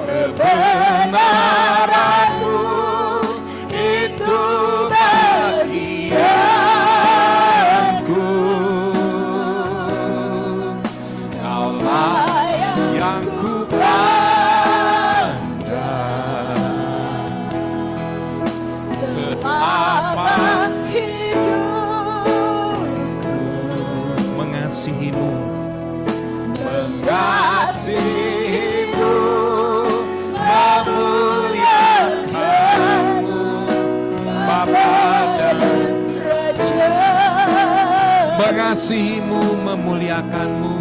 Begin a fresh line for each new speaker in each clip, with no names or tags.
kebenaranmu itu bagianku. Kaulah yang ku pandang selama hidupku. Mengasihimu, mengasihimu, memuliakanmu, Bapa dan Raja. Mengasihimu, memuliakanmu,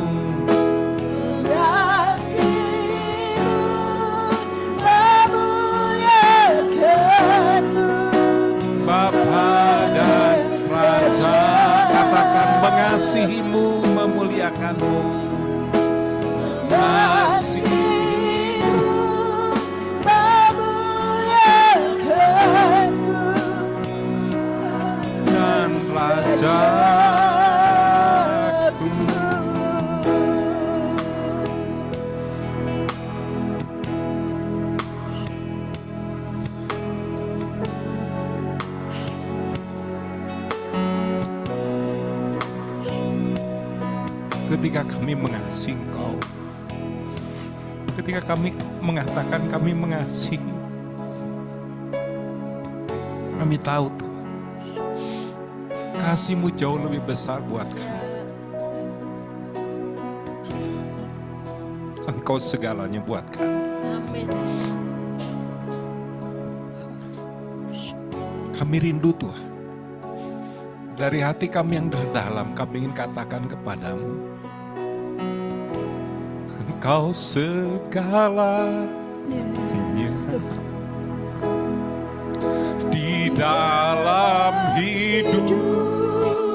Bapa dan Raja. Katakan mengasihimu, memuliakanmu, mengasihimu, memuliakanmu, dan Rajaku. Ketika kami mengasihi Engkau, ketika kami mengatakan kami mengasihi, kami tahu Tuhan, kasih-Mu jauh lebih besar buat kami. Engkau segalanya buat kami.
Amin.
Kami rindu Tuhan. Dari hati kami yang terdalam, kami ingin katakan kepadamu, Engkau segalanya di dalam hidup.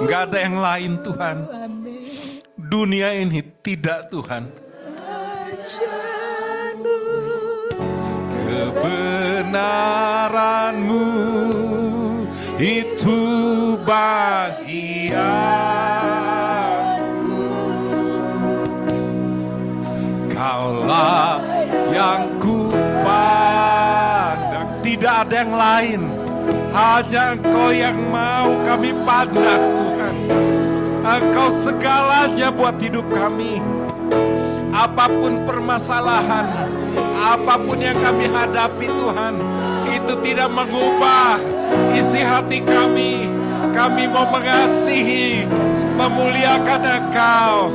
Enggak ada yang lain Tuhan. Dunia ini tidak Tuhan. Kebenaran-Mu itu bagianku. Kaulah yang ku pandang, tidak ada yang lain. Hanya Engkau yang mau kami pandang Tuhan. Engkau segalanya buat hidup kami. Apapun permasalahan, apapun yang kami hadapi Tuhan, itu tidak mengubah isi hati kami. Kami mau mengasihi, memuliakan Engkau.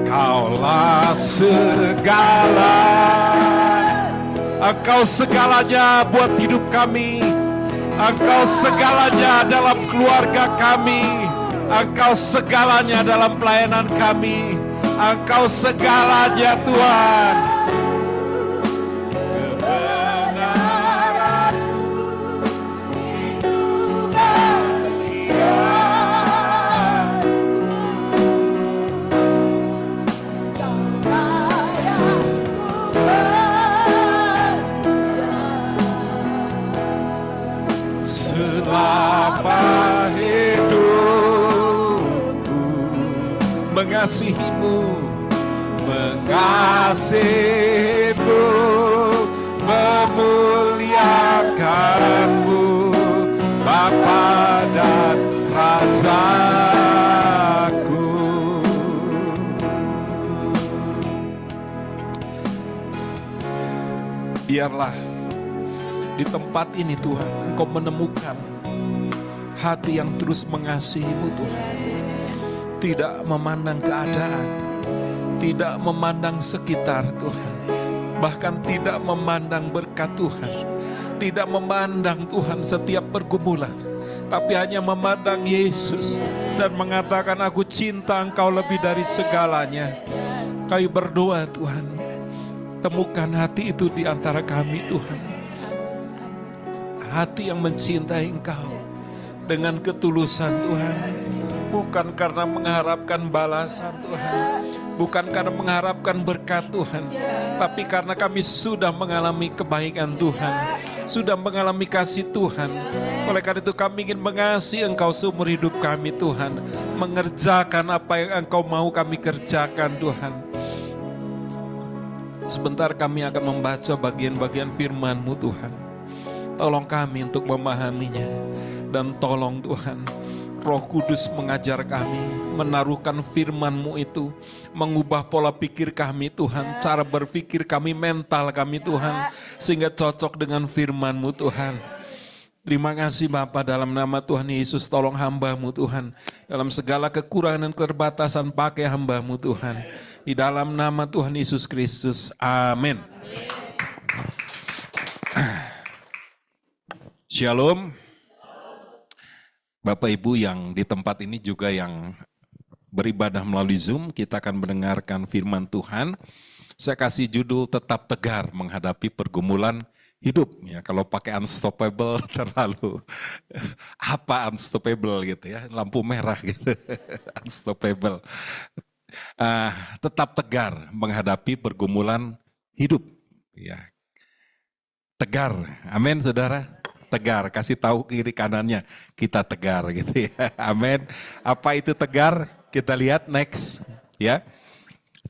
Kaulah segala, Engkau segalanya buat hidup kami. Engkau segalanya dalam keluarga kami. Engkau segalanya dalam pelayanan kami. Engkau segalanya Tuhan. Selama hidupku mengasihimu, mengasihimu, memuliakanmu, Bapa dan Rajaku. Biarlah di tempat ini Tuhan, Engkau menemukan hati yang terus mengasihi-Mu Tuhan. Tidak memandang keadaan, tidak memandang sekitar Tuhan. Bahkan tidak memandang berkat Tuhan. Tidak memandang Tuhan setiap pergumulan. Tapi hanya memandang Yesus dan mengatakan, aku cinta Engkau lebih dari segalanya. Kami berdoa Tuhan, temukan hati itu di antara kami Tuhan. Hati yang mencintai Engkau dengan ketulusan Tuhan. Bukan karena mengharapkan balasan Tuhan. Bukan karena mengharapkan berkat Tuhan. Tapi karena kami sudah mengalami kebaikan Tuhan. sudah mengalami kasih Tuhan. Oleh karena itu kami ingin mengasihi Engkau seumur hidup kami Tuhan. Mengerjakan apa yang Engkau mau kami kerjakan Tuhan. Sebentar kami akan membaca bagian-bagian firman-Mu Tuhan. Tolong kami untuk memahaminya. Dan tolong Tuhan, Roh Kudus mengajar kami, menaruhkan firman-Mu itu, mengubah pola pikir kami Tuhan, cara berpikir kami, mental kami Tuhan, sehingga cocok dengan firman-Mu Tuhan. Terima kasih Bapa, dalam nama Tuhan Yesus, tolong hamba-Mu Tuhan, dalam segala kekurangan dan keterbatasan pakai hamba-Mu Tuhan. Di dalam nama Tuhan Yesus Kristus, amin. Shalom. Bapak Ibu yang di tempat ini juga yang beribadah melalui Zoom, kita akan mendengarkan firman Tuhan. Saya kasih judul tetap tegar menghadapi pergumulan hidup. Ya, kalau pakai unstoppable terlalu apa unstoppable gitu ya, lampu merah gitu. Unstoppable. Tetap tegar menghadapi pergumulan hidup. Ya. Tegar, amin saudara. Tegar, kasih tahu kiri kanannya, kita tegar gitu ya. Amin. Apa itu tegar? Kita lihat next ya.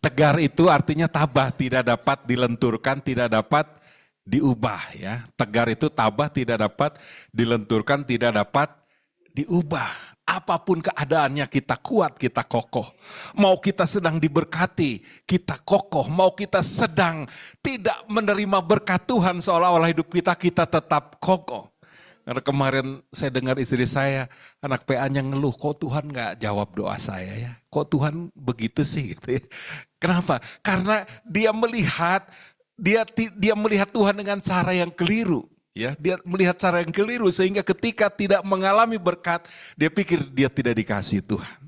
Tegar itu artinya tabah, tidak dapat dilenturkan, tidak dapat diubah ya. Tegar itu tabah, tidak dapat dilenturkan, tidak dapat diubah. Apapun keadaannya kita kuat, kita kokoh. Mau kita sedang diberkati, kita kokoh. Mau kita sedang tidak menerima berkat Tuhan seolah-olah hidup kita tetap kokoh. Karena kemarin saya dengar istri saya, anak PA-nya ngeluh, kok Tuhan gak jawab doa saya ya? Kok Tuhan begitu sih? Gitu ya. Kenapa? Karena dia melihat Tuhan dengan cara yang keliru. Ya, dia melihat cara yang keliru sehingga ketika tidak mengalami berkat, dia pikir dia tidak dikasihi Tuhan.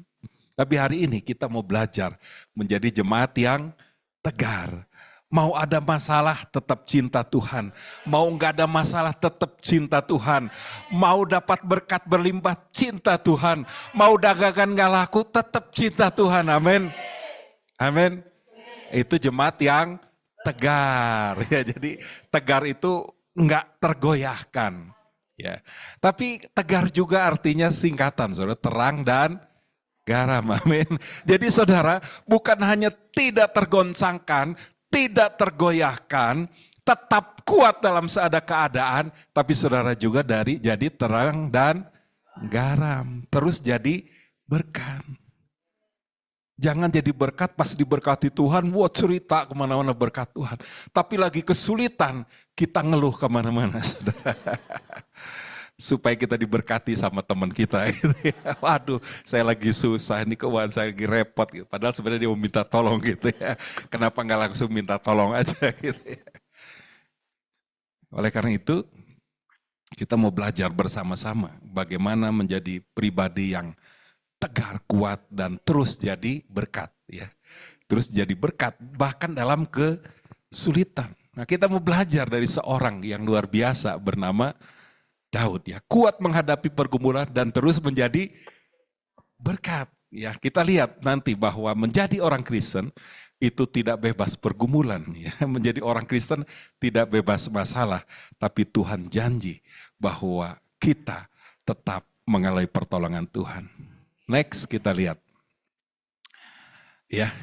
Tapi hari ini kita mau belajar menjadi jemaat yang tegar. Mau ada masalah tetap cinta Tuhan. Mau enggak ada masalah tetap cinta Tuhan. Mau dapat berkat berlimpah cinta Tuhan. Mau dagangan enggak laku tetap cinta Tuhan. Amin. Amin. Itu jemaat yang tegar. Ya, jadi tegar itu enggak tergoyahkan. Ya. Tapi tegar juga artinya singkatan, saudara, terang dan garam. Amin. Jadi saudara, bukan hanya tidak tergoncangkan, tidak tergoyahkan, tetap kuat dalam seada keadaan, tapi saudara juga jadi terang dan garam, terus jadi berkat. Jangan jadi berkat pas diberkati Tuhan, wah cerita kemana-mana berkat Tuhan. Tapi lagi kesulitan, kita ngeluh kemana-mana. Supaya kita diberkati sama teman kita. Gitu ya. Waduh, saya lagi susah, ini keuangan saya lagi repot. Gitu. Padahal sebenarnya dia mau minta tolong gitu ya. Kenapa nggak langsung minta tolong aja gitu ya. Oleh karena itu, kita mau belajar bersama-sama bagaimana menjadi pribadi yang tegar, kuat, dan terus jadi berkat. Ya. Terus jadi berkat, bahkan dalam kesulitan. Nah, kita mau belajar dari seorang yang luar biasa bernama Daud, ya, kuat menghadapi pergumulan dan terus menjadi berkat. Ya, kita lihat nanti bahwa menjadi orang Kristen itu tidak bebas pergumulan. Ya. Menjadi orang Kristen tidak bebas masalah, tapi Tuhan janji bahwa kita tetap mengalami pertolongan Tuhan. Next kita lihat. Ya,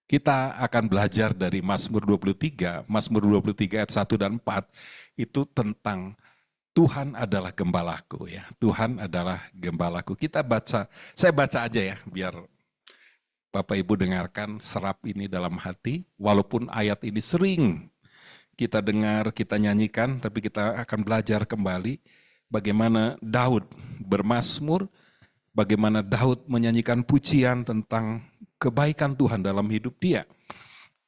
kita akan belajar dari Mazmur 23. Mazmur 23 ayat 1 dan 4 itu tentang Tuhan adalah gembalaku ya. Tuhan adalah gembalaku. Kita baca, saya baca aja ya biar Bapak Ibu dengarkan, serap ini dalam hati. Walaupun ayat ini sering kita dengar, kita nyanyikan, tapi kita akan belajar kembali bagaimana Daud bermazmur, bagaimana Daud menyanyikan pujian tentang kebaikan Tuhan dalam hidup dia.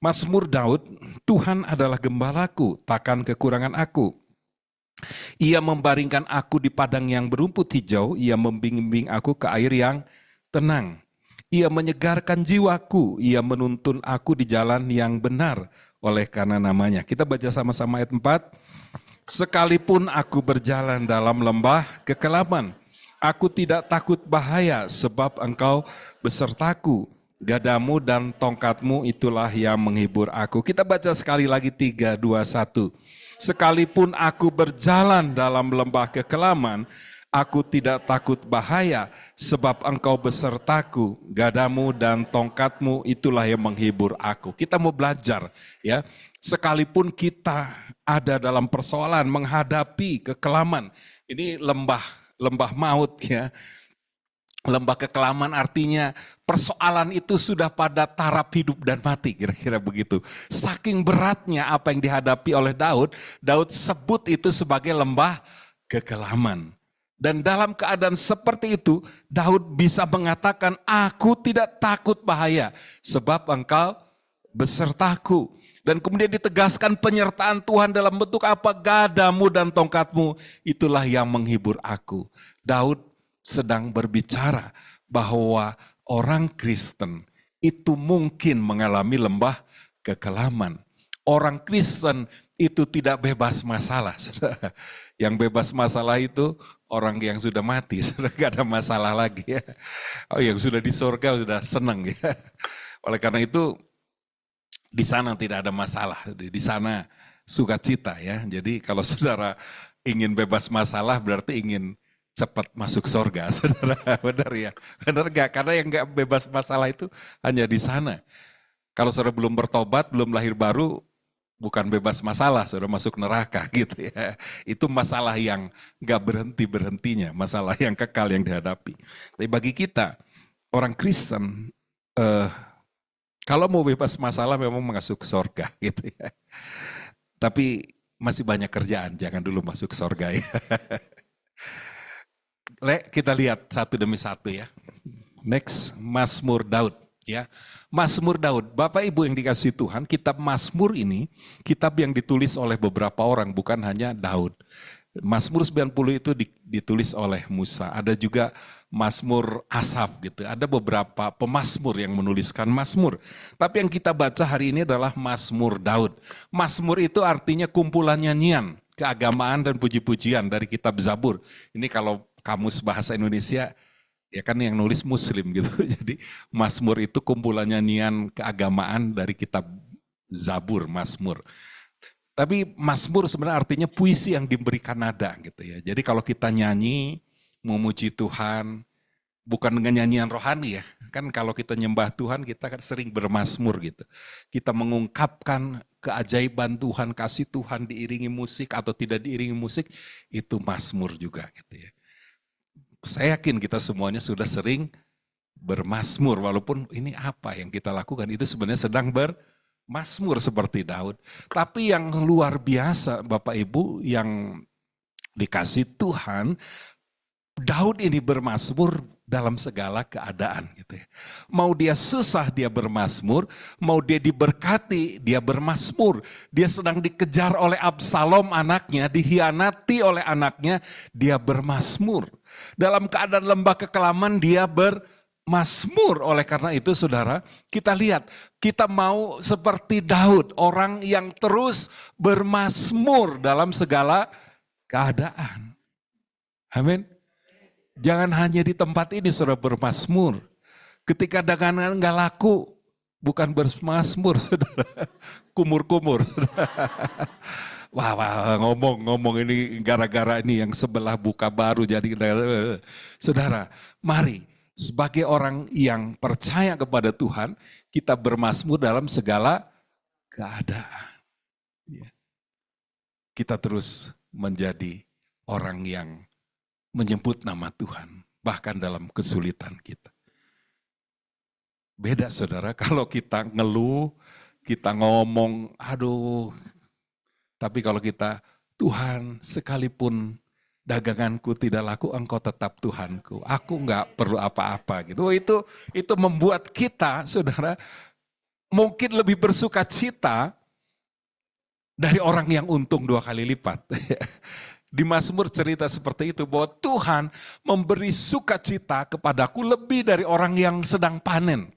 Mazmur Daud, Tuhan adalah gembalaku, takkan kekurangan aku. Ia membaringkan aku di padang yang berumput hijau, ia membimbing aku ke air yang tenang. Ia menyegarkan jiwaku, ia menuntun aku di jalan yang benar oleh karena namanya. Kita baca sama-sama ayat 4. Sekalipun aku berjalan dalam lembah kekelaman, aku tidak takut bahaya sebab engkau besertaku. Gadamu dan tongkatmu itulah yang menghibur aku. Kita baca sekali lagi 3, 2, 1. Sekalipun aku berjalan dalam lembah kekelaman, aku tidak takut bahaya, sebab engkau besertaku, gadamu dan tongkatmu itulah yang menghibur aku. Kita mau belajar ya, sekalipun kita ada dalam persoalan menghadapi kekelaman, ini lembah maut ya. Lembah kekelaman artinya persoalan itu sudah pada taraf hidup dan mati, kira-kira begitu. Saking beratnya apa yang dihadapi oleh Daud, Daud sebut itu sebagai lembah kekelaman. Dan dalam keadaan seperti itu, Daud bisa mengatakan, aku tidak takut bahaya, sebab engkau besertaku. Dan kemudian ditegaskan penyertaan Tuhan dalam bentuk apa? Gadamu dan tongkatmu, itulah yang menghibur aku. Daud sedang berbicara bahwa orang Kristen itu mungkin mengalami lembah kekelaman. Orang Kristen itu tidak bebas masalah. Yang bebas masalah itu orang yang sudah mati, sudah gak ada masalah lagi ya. Oh, yang sudah di surga sudah senang ya. Oleh karena itu di sana tidak ada masalah, di sana sukacita ya. Jadi kalau saudara ingin bebas masalah berarti ingin cepat masuk surga, saudara. Benar ya? Benar gak? Karena yang gak bebas masalah itu hanya di sana. Kalau saudara belum bertobat, belum lahir baru, bukan bebas masalah, saudara masuk neraka gitu ya. Itu masalah yang gak berhenti-berhentinya, masalah yang kekal yang dihadapi. Tapi bagi kita, orang Kristen, kalau mau bebas masalah memang masuk surga gitu ya. Tapi masih banyak kerjaan, jangan dulu masuk surga ya. Kita lihat satu demi satu ya. Next, Mazmur Daud ya. Mazmur Daud, Bapak Ibu yang dikasihi Tuhan, kitab Mazmur ini kitab yang ditulis oleh beberapa orang, bukan hanya Daud. Mazmur 90 itu ditulis oleh Musa. Ada juga Mazmur Asaf gitu. Ada beberapa pemazmur yang menuliskan Mazmur. Tapi yang kita baca hari ini adalah Mazmur Daud. Mazmur itu artinya kumpulan nyanyian, keagamaan dan puji-pujian dari kitab Zabur. Ini kalau kamus bahasa Indonesia, ya kan yang nulis Muslim gitu. Jadi Mazmur itu kumpulan nyanyian keagamaan dari kitab Zabur, Mazmur. Tapi Mazmur sebenarnya artinya puisi yang diberikan nada gitu ya. Jadi kalau kita nyanyi, memuji Tuhan, bukan dengan nyanyian rohani ya. Kan kalau kita nyembah Tuhan, kita kan sering bermazmur gitu. Kita mengungkapkan keajaiban Tuhan, kasih Tuhan diiringi musik atau tidak diiringi musik, itu mazmur juga gitu ya. Saya yakin kita semuanya sudah sering bermazmur, walaupun ini apa yang kita lakukan, itu sebenarnya sedang bermazmur seperti Daud. Tapi yang luar biasa Bapak Ibu yang dikasih Tuhan, Daud ini bermazmur dalam segala keadaan gitu ya. Mau dia susah dia bermazmur, mau dia diberkati dia bermazmur. Dia sedang dikejar oleh Absalom anaknya, dihianati oleh anaknya, dia bermazmur. Dalam keadaan lembah kekelaman dia bermazmur. Oleh karena itu saudara, kita lihat, kita mau seperti Daud, orang yang terus bermazmur dalam segala keadaan. Amin. Jangan hanya di tempat ini saudara bermazmur. Ketika dagangan nggak laku, bukan bermazmur saudara, kumur-kumur. Wah, ngomong ini gara-gara ini yang sebelah buka baru jadi. Saudara, mari sebagai orang yang percaya kepada Tuhan, kita bermazmur dalam segala keadaan. Kita terus menjadi orang yang menyebut nama Tuhan, bahkan dalam kesulitan kita. Beda saudara, kalau kita ngeluh, kita ngomong, aduh. Tapi kalau kita, Tuhan sekalipun daganganku tidak laku, engkau tetap Tuhanku. Aku enggak perlu apa-apa gitu. Itu membuat kita, saudara, mungkin lebih bersuka cita dari orang yang untung 2 kali lipat. Di Mazmur cerita seperti itu, bahwa Tuhan memberi sukacita kepadaku lebih dari orang yang sedang panen.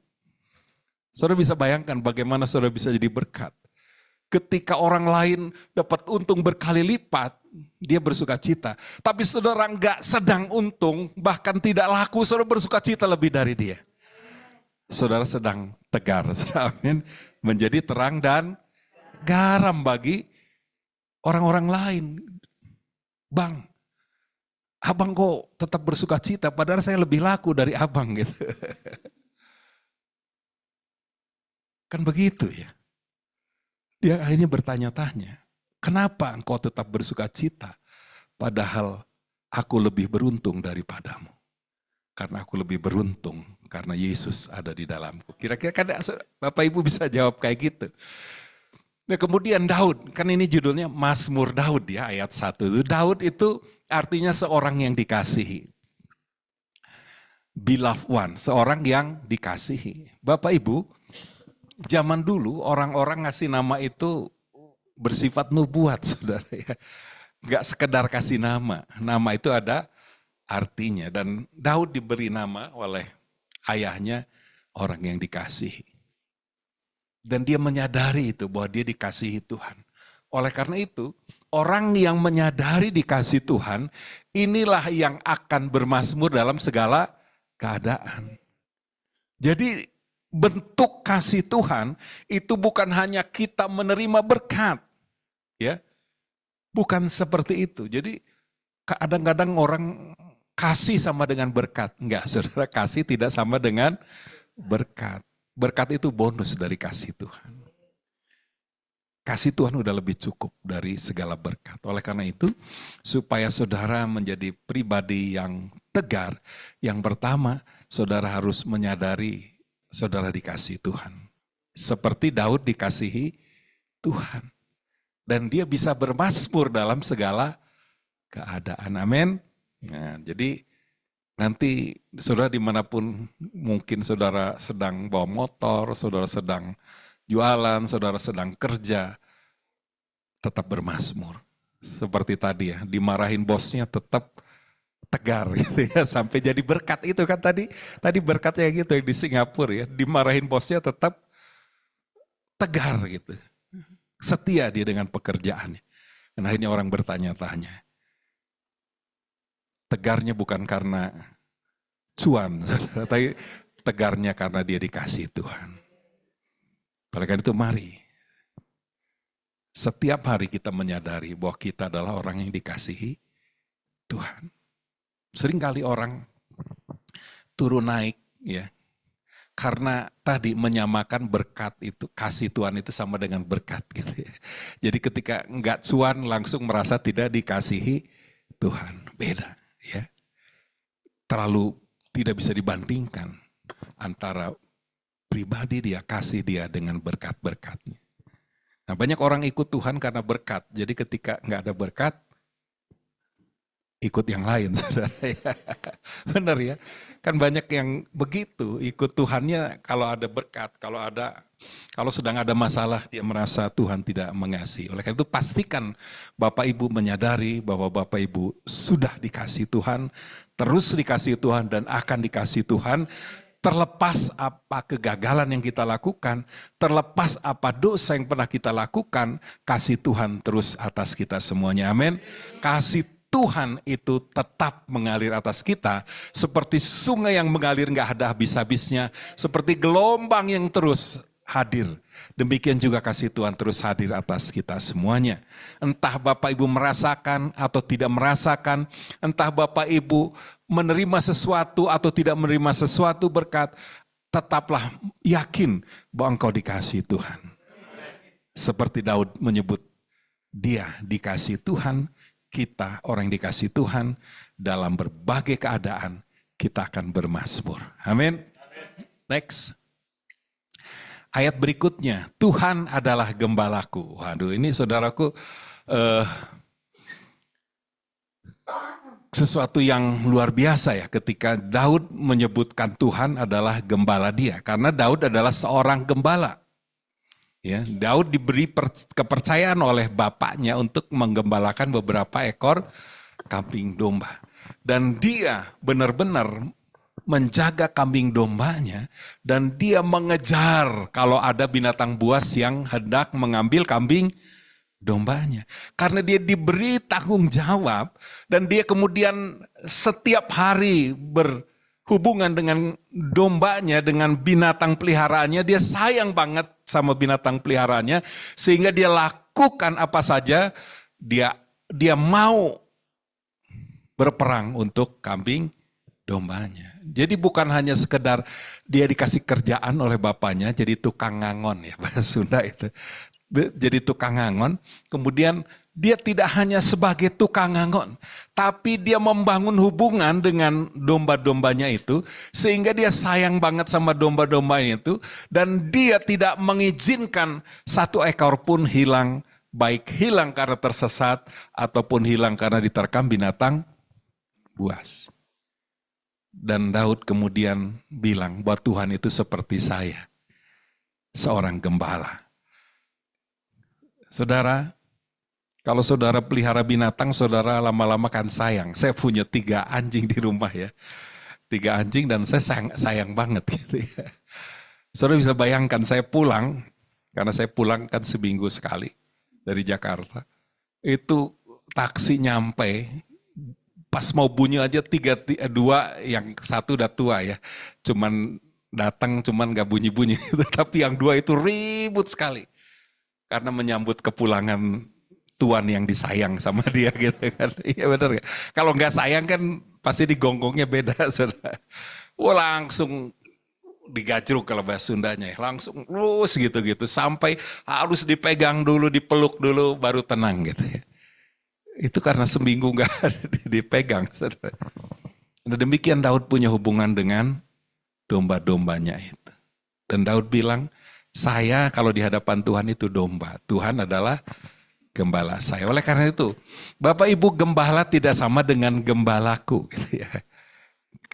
Saudara bisa bayangkan bagaimana saudara bisa jadi berkat. Ketika orang lain dapat untung berkali lipat, dia bersukacita. Tapi saudara enggak sedang untung, bahkan tidak laku, saudara bersukacita lebih dari dia. Saudara sedang tegar, amin. Menjadi terang dan garam bagi orang-orang lain. Bang, abang kok tetap bersuka cita, padahal saya lebih laku dari abang gitu. Kan begitu ya. Dia akhirnya bertanya-tanya, kenapa engkau tetap bersuka cita, padahal aku lebih beruntung daripadamu. Karena aku lebih beruntung, karena Yesus ada di dalamku. Kira-kira kan Bapak Ibu bisa jawab kayak gitu. Nah kemudian Daud, kan ini judulnya Mazmur Daud ya, ayat 1. Daud itu artinya seorang yang dikasihi. Beloved one, seorang yang dikasihi. Bapak Ibu, zaman dulu orang-orang ngasih nama itu bersifat nubuat, saudara ya. Nggak sekedar kasih nama, nama itu ada artinya. Dan Daud diberi nama oleh ayahnya orang yang dikasihi. Dan dia menyadari itu bahwa dia dikasihi Tuhan. Oleh karena itu, orang yang menyadari dikasih Tuhan, inilah yang akan bermazmur dalam segala keadaan. Jadi bentuk kasih Tuhan itu bukan hanya kita menerima berkat, ya, bukan seperti itu. Jadi kadang-kadang orang kasih sama dengan berkat, enggak, saudara, kasih tidak sama dengan berkat. Berkat itu bonus dari kasih Tuhan. Kasih Tuhan udah lebih cukup dari segala berkat. Oleh karena itu, supaya saudara menjadi pribadi yang tegar, yang pertama, saudara harus menyadari saudara dikasihi Tuhan. Seperti Daud dikasihi Tuhan. Dan dia bisa bermazmur dalam segala keadaan. Amin. Nah, jadi nanti saudara dimanapun mungkin saudara sedang bawa motor, saudara sedang jualan, saudara sedang kerja, tetap bermazmur. Seperti tadi ya, dimarahin bosnya tetap tegar gitu ya, sampai jadi berkat itu kan tadi berkatnya gitu di Singapura ya, dimarahin bosnya tetap tegar gitu. Setia dia dengan pekerjaannya. Dan akhirnya orang bertanya-tanya. Tegarnya bukan karena cuan, tapi tegarnya karena dia dikasihi Tuhan. Oleh karena itu mari, setiap hari kita menyadari bahwa kita adalah orang yang dikasihi Tuhan. Seringkali orang turun naik ya, karena tadi menyamakan berkat itu, kasih Tuhan itu sama dengan berkat gitu ya. Jadi ketika enggak cuan langsung merasa tidak dikasihi Tuhan, beda ya. Terlalu tidak bisa dibandingkan antara pribadi dia, kasih dia dengan berkat-berkatnya. Nah banyak orang ikut Tuhan karena berkat, jadi ketika nggak ada berkat, ikut yang lain, saudara. Benar ya, kan banyak yang begitu, ikut Tuhannya kalau ada berkat, kalau sedang ada masalah dia merasa Tuhan tidak mengasihi. Oleh karena itu pastikan Bapak Ibu menyadari bahwa Bapak Ibu sudah dikasihi Tuhan, terus dikasihi Tuhan dan akan dikasihi Tuhan. Terlepas apa kegagalan yang kita lakukan, terlepas apa dosa yang pernah kita lakukan, kasih Tuhan terus atas kita semuanya. Amin. Kasih Tuhan itu tetap mengalir atas kita, seperti sungai yang mengalir nggak ada habis-habisnya, seperti gelombang yang terus hadir. Demikian juga kasih Tuhan terus hadir atas kita semuanya. Entah Bapak Ibu merasakan atau tidak merasakan, entah Bapak Ibu menerima sesuatu atau tidak menerima sesuatu berkat, tetaplah yakin bahwa engkau dikasihi Tuhan. Seperti Daud menyebut, dia dikasihi Tuhan, kita orang yang dikasihi Tuhan, dalam berbagai keadaan kita akan bermazmur. Amin. Next. Ayat berikutnya, Tuhan adalah gembalaku. Waduh, ini saudaraku sesuatu yang luar biasa ya ketika Daud menyebutkan Tuhan adalah gembala dia. Karena Daud adalah seorang gembala. Ya, Daud diberi kepercayaan oleh bapaknya untuk menggembalakan beberapa ekor kambing domba. Dan dia benar-benar menjaga kambing dombanya dan dia mengejar kalau ada binatang buas yang hendak mengambil kambing dombanya. Karena dia diberi tanggung jawab dan dia kemudian setiap hari berhubungan dengan dombanya, dengan binatang peliharaannya, dia sayang banget sama binatang peliharaannya sehingga dia lakukan apa saja Dia mau berperang untuk kambing dombanya. Jadi bukan hanya sekedar dia dikasih kerjaan oleh bapaknya jadi tukang ngangon ya bahasa Sunda itu. Jadi tukang ngangon, kemudian dia tidak hanya sebagai tukang ngangon, tapi dia membangun hubungan dengan domba-dombanya itu, sehingga dia sayang banget sama domba-dombanya itu, dan dia tidak mengizinkan satu ekor pun hilang, baik hilang karena tersesat, ataupun hilang karena diterkam binatang buas. Dan Daud kemudian bilang bahwa Tuhan itu seperti saya, seorang gembala. Saudara, kalau saudara pelihara binatang, saudara lama-lama kan sayang. Saya punya 3 anjing di rumah ya. 3 anjing dan saya sayang banget gitu ya. Saudara bisa bayangkan saya pulang, karena saya pulang kan seminggu sekali dari Jakarta. Itu taksi nyampe, pas mau bunyi aja 2, yang 1 udah tua ya. Cuman datang cuman gak bunyi-bunyi. Tapi yang 2 itu ribut sekali. Karena menyambut kepulangan tuan yang disayang sama dia gitu kan. Iya benar ya. Kalau nggak sayang kan pasti digonggongnya beda. Saudara. Wah langsung digajruk kalau bahasa Sundanya. Langsung terus gitu-gitu. Sampai harus dipegang dulu, dipeluk dulu baru tenang gitu ya. Itu karena seminggu nggak dipegang. Saudara. Dan demikian Daud punya hubungan dengan domba-dombanya itu. Dan Daud bilang, saya kalau di hadapan Tuhan itu domba. Tuhan adalah gembala saya. Oleh karena itu, Bapak Ibu, gembala tidak sama dengan gembalaku. Gitu ya.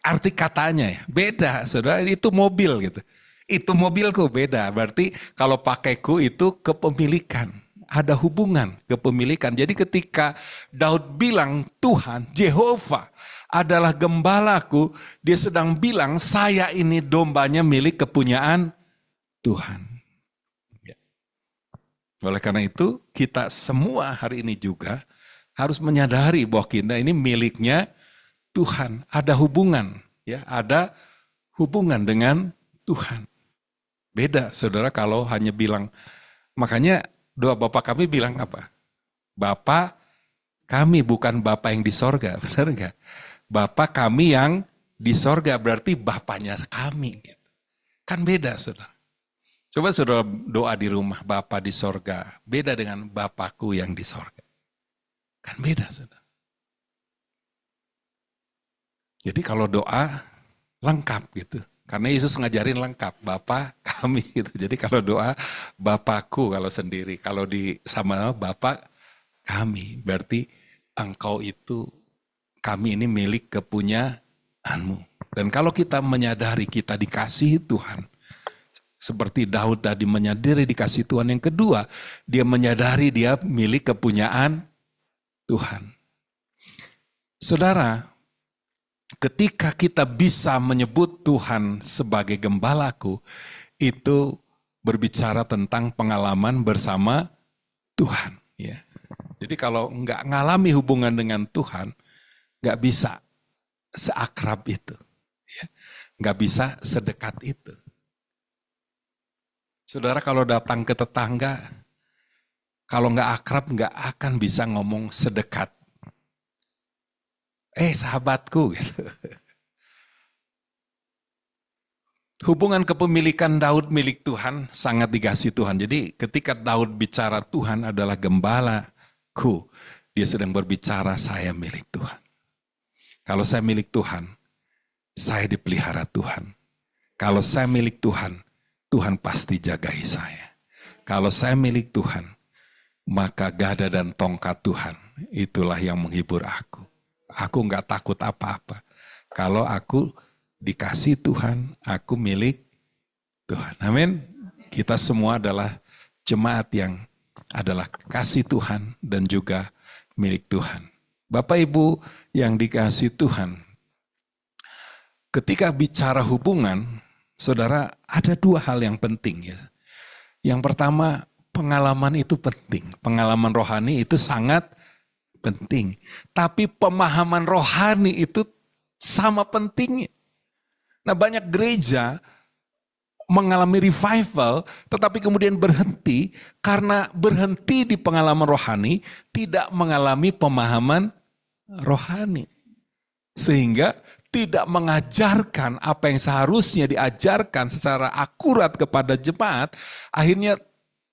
Arti katanya ya, beda. Saudara, itu mobil gitu. Itu mobilku beda. Berarti kalau pakaiku itu kepemilikan. Ada hubungan kepemilikan. Jadi ketika Daud bilang Tuhan, Jehovah adalah gembalaku, dia sedang bilang saya ini dombanya milik kepunyaan Tuhan. Oleh karena itu, kita semua hari ini juga harus menyadari bahwa kita ini miliknya Tuhan. Ada hubungan, ya, ada hubungan dengan Tuhan. Beda, saudara, kalau hanya bilang, makanya doa Bapa kami bilang apa? Bapa kami bukan Bapa yang di sorga, benar enggak? Bapa kami yang di sorga berarti Bapanya kami. Kan beda, saudara. Coba saudara doa di rumah, Bapa di sorga. Beda dengan Bapakku yang di sorga. Kan beda, saudara. Jadi kalau doa lengkap gitu. Karena Yesus ngajarin lengkap, Bapa kami gitu. Jadi kalau doa Bapakku kalau sendiri. Kalau di sama Bapak kami. Berarti engkau itu, kami ini milik kepunyaanmu. Dan kalau kita menyadari kita dikasihi Tuhan, seperti Daud tadi menyadari dikasih Tuhan. Yang kedua, dia menyadari dia milik kepunyaan Tuhan. Saudara, ketika kita bisa menyebut Tuhan sebagai gembalaku, itu berbicara tentang pengalaman bersama Tuhan. Ya. Jadi kalau nggak ngalami hubungan dengan Tuhan, nggak bisa seakrab itu. Ya. Nggak bisa sedekat itu. Saudara kalau datang ke tetangga, kalau nggak akrab nggak akan bisa ngomong sedekat. Sahabatku gitu. Hubungan kepemilikan Daud milik Tuhan sangat dikasihi Tuhan. Jadi ketika Daud bicara Tuhan adalah gembalaku, dia sedang berbicara saya milik Tuhan. Kalau saya milik Tuhan, saya dipelihara Tuhan. Kalau saya milik Tuhan, Tuhan pasti jagai saya. Kalau saya milik Tuhan, maka gada dan tongkat Tuhan, itulah yang menghibur aku. Aku nggak takut apa-apa. Kalau aku dikasih Tuhan, aku milik Tuhan. Amin. Kita semua adalah jemaat yang adalah kasih Tuhan dan juga milik Tuhan. Bapak Ibu yang dikasih Tuhan, ketika bicara hubungan, saudara, ada 2 hal yang penting ya. Yang pertama, pengalaman itu penting. Pengalaman rohani itu sangat penting. Tapi pemahaman rohani itu sama pentingnya. Nah banyak gereja, mengalami revival, tetapi kemudian berhenti karena berhenti di pengalaman rohani, tidak mengalami pemahaman rohani. Sehingga tidak mengajarkan apa yang seharusnya diajarkan secara akurat kepada jemaat, akhirnya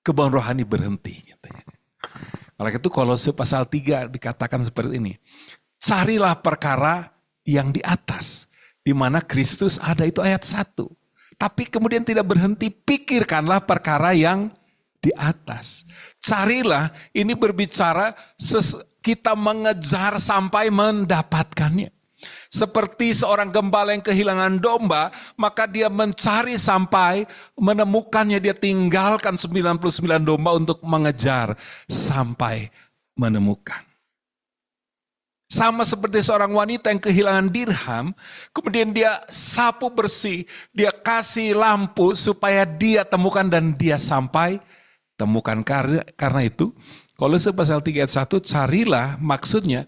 kebangun rohani berhenti. Oleh itu Kolose pasal 3 dikatakan seperti ini. Carilah perkara yang di atas, di mana Kristus ada, itu ayat 1. Tapi kemudian tidak berhenti, pikirkanlah perkara yang di atas. Carilah, ini berbicara kita mengejar sampai mendapatkannya. Seperti seorang gembala yang kehilangan domba, maka dia mencari sampai menemukannya. Dia tinggalkan 99 domba untuk mengejar sampai menemukan. Sama seperti seorang wanita yang kehilangan dirham, kemudian dia sapu bersih, dia kasih lampu supaya dia temukan dan dia sampai temukan. Karena itu, Kolose pasal 3 ayat 1, carilah, maksudnya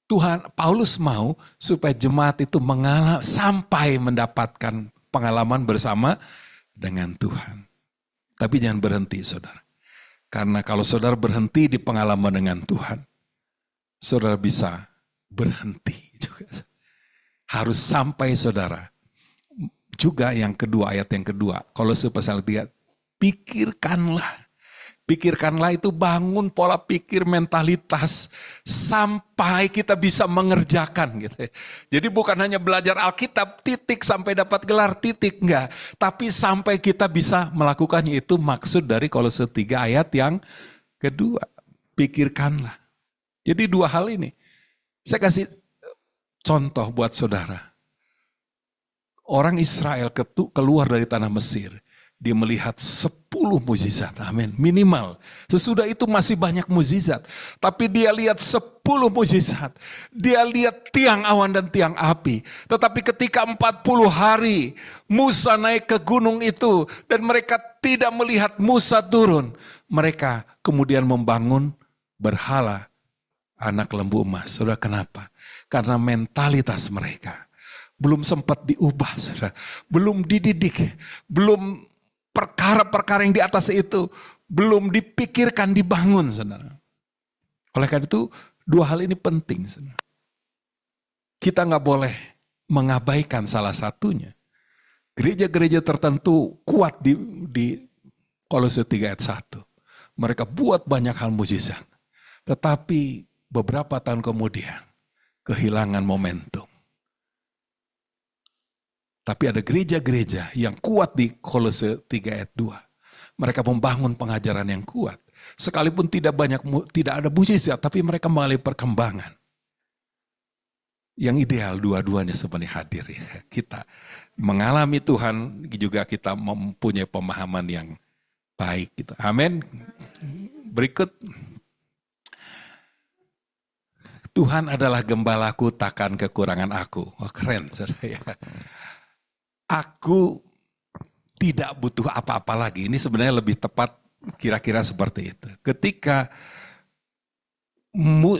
Tuhan, Paulus mau supaya jemaat itu sampai mendapatkan pengalaman bersama dengan Tuhan. Tapi jangan berhenti, saudara. Karena kalau saudara berhenti di pengalaman dengan Tuhan, saudara bisa berhenti juga. Harus sampai saudara. Juga yang kedua, ayat yang kedua, Kolose pasal 3, pikirkanlah. Pikirkanlah itu bangun pola pikir, mentalitas sampai kita bisa mengerjakan gitu. Jadi bukan hanya belajar Alkitab titik sampai dapat gelar titik, enggak. Tapi sampai kita bisa melakukannya, itu maksud dari Kolose 3 ayat yang kedua. Pikirkanlah. Jadi dua hal ini. Saya kasih contoh buat saudara. Orang Israel keluar dari tanah Mesir. Dia melihat 10 mukjizat, amin, minimal. Sesudah itu masih banyak mukjizat. Tapi dia lihat 10 mukjizat. Dia lihat tiang awan dan tiang api. Tetapi ketika 40 hari Musa naik ke gunung itu dan mereka tidak melihat Musa turun, mereka kemudian membangun berhala anak lembu emas. Saudara, kenapa? Karena mentalitas mereka belum sempat diubah, saudara. Belum dididik, belum perkara-perkara yang di atas itu belum dipikirkan, dibangun, saudara. Oleh karena itu, dua hal ini penting, saudara. Kita nggak boleh mengabaikan salah satunya. Gereja-gereja tertentu kuat di Kolose 3 ayat 1. Mereka buat banyak hal mukjizat. Tetapi beberapa tahun kemudian kehilangan momentum. Tapi ada gereja-gereja yang kuat di Kolose 3 ayat 2. Mereka membangun pengajaran yang kuat. Sekalipun tidak ada mukjizat, tapi mereka mengalami perkembangan. Yang ideal dua-duanya sebenarnya hadir ya. Kita mengalami Tuhan, juga kita mempunyai pemahaman yang baik gitu. Amin. Berikut. Tuhan adalah gembalaku, takkan kekurangan aku. Oh, keren, saudara ya. Aku tidak butuh apa-apa lagi. Ini sebenarnya lebih tepat kira-kira seperti itu. Ketika